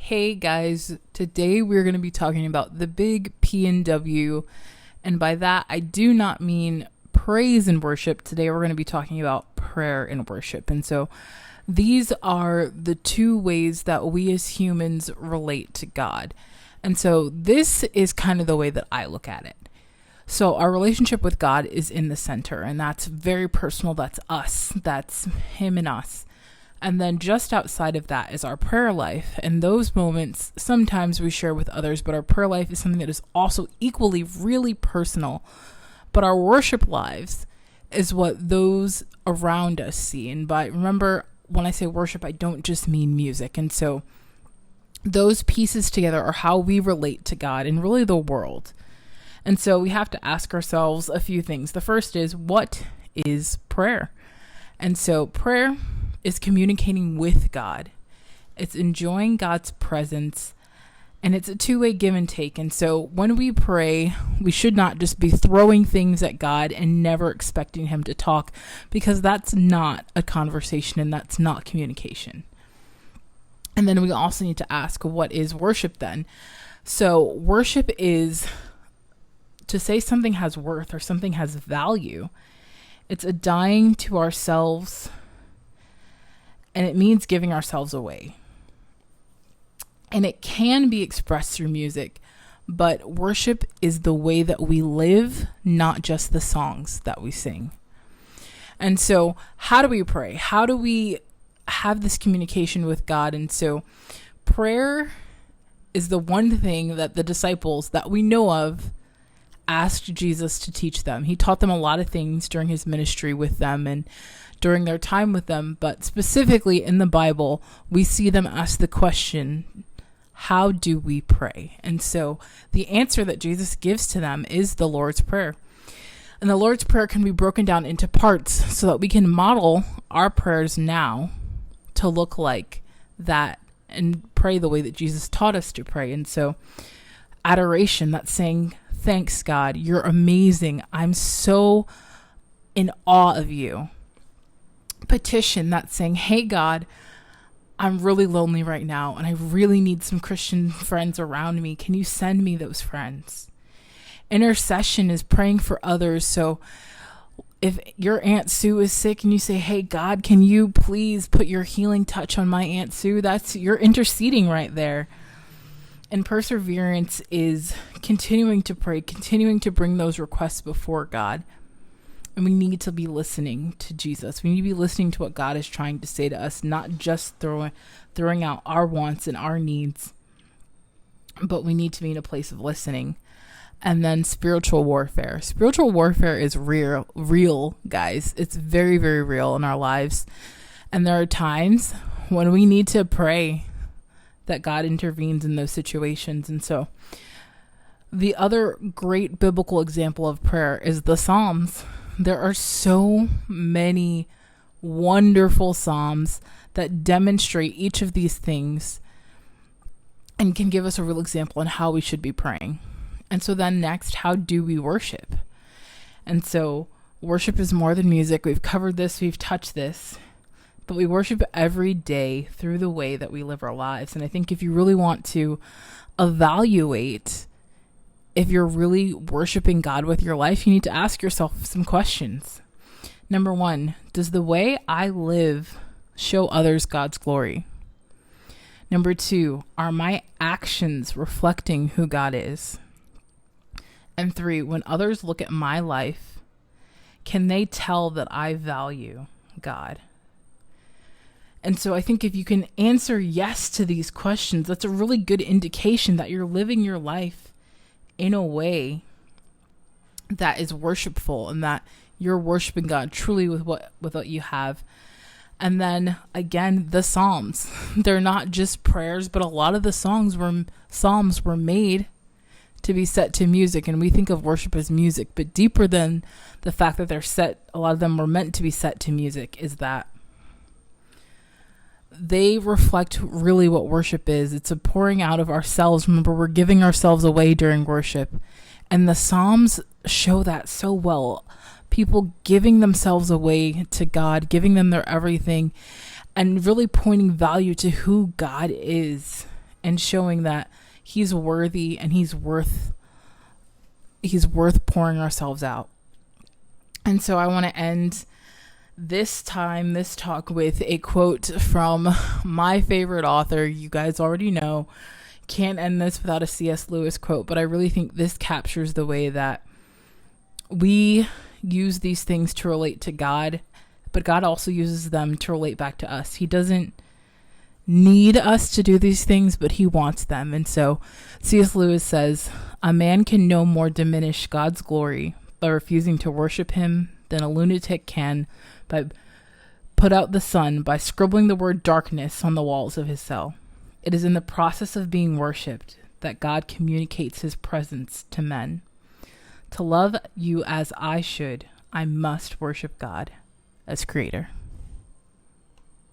Hey guys, today we're going to be talking about the big P and W, and by that I do not mean praise and worship. Today we're going to be talking about prayer and worship. And so these are the two ways that we as humans relate to God. And so this is kind of the way that I look at it. So our relationship with God is in the center, and that's very personal. That's us. That's him and us. And then just outside of that is our prayer life. And those moments, sometimes we share with others, but our prayer life is something that is also equally really personal. But our worship lives is what those around us see. And remember, when I say worship, I don't just mean music. And so those pieces together are how we relate to God and really the world. And so we have to ask ourselves a few things. The first is, what is prayer? And so prayer is communicating with God. It's enjoying God's presence, and it's a two-way give and take. And so when we pray, we should not just be throwing things at God and never expecting him to talk, because that's not a conversation and that's not communication. And then we also need to ask, what is worship then? So worship is to say something has worth or something has value. It's a dying to ourselves, and it means giving ourselves away. And it can be expressed through music, but worship is the way that we live, not just the songs that we sing. And so how do we pray? How do we have this communication with God? And so prayer is the one thing that the disciples that we know of asked Jesus to teach them. He taught them a lot of things during his ministry with them and during their time with them, but specifically in the Bible, we see them ask the question, how do we pray? And so the answer that Jesus gives to them is the Lord's Prayer. And the Lord's Prayer can be broken down into parts so that we can model our prayers now to look like that and pray the way that Jesus taught us to pray. And so adoration, that's saying, thanks God, you're amazing. I'm so in awe of you. Petition, that's saying, hey God, I'm really lonely right now and I really need some Christian friends around me. Can you send me those friends? Intercession is praying for others. So if your Aunt Sue is sick and you say, hey God, can you please put your healing touch on my Aunt Sue? You're interceding right there. And perseverance is continuing to pray, continuing to bring those requests before God. And we need to be listening to Jesus. We need to be listening to what God is trying to say to us, not just throwing out our wants and our needs, but we need to be in a place of listening. And then spiritual warfare. Spiritual warfare is real, guys. It's very, very real in our lives. And there are times when we need to pray that God intervenes in those situations. And so the other great biblical example of prayer is the Psalms. There are so many wonderful Psalms that demonstrate each of these things and can give us a real example on how we should be praying. And so then next, how do we worship? And so worship is more than music. We've covered this, we've touched this, but we worship every day through the way that we live our lives. And I think if you really want to evaluate if you're really worshiping God with your life, you need to ask yourself some questions. Number one, does the way I live show others God's glory? Number two, are my actions reflecting who God is? And three, when others look at my life, can they tell that I value God? And so I think if you can answer yes to these questions, that's a really good indication that you're living your life in a way that is worshipful and that you're worshiping God truly with what you have. And then again, the Psalms, they're not just prayers, but a lot of the Psalms were made to be set to music. And we think of worship as music, but deeper than the fact that a lot of them were meant to be set to music is that they reflect really what worship is. It's a pouring out of ourselves. Remember, we're giving ourselves away during worship. And the Psalms show that so well. People giving themselves away to God, giving them their everything, and really pointing value to who God is and showing that he's worthy and he's worth pouring ourselves out. And so I want to end this talk with a quote from my favorite author. You guys already know, can't end this without a C.S. Lewis quote, but I really think this captures the way that we use these things to relate to God, but God also uses them to relate back to us. He doesn't need us to do these things, but he wants them. And so C.S. Lewis says, "A man can no more diminish God's glory by refusing to worship him than a lunatic can by put out the sun by scribbling the word darkness on the walls of his cell. It is in the process of being worshipped that God communicates his presence to men. To love you as I should, I must worship God as creator."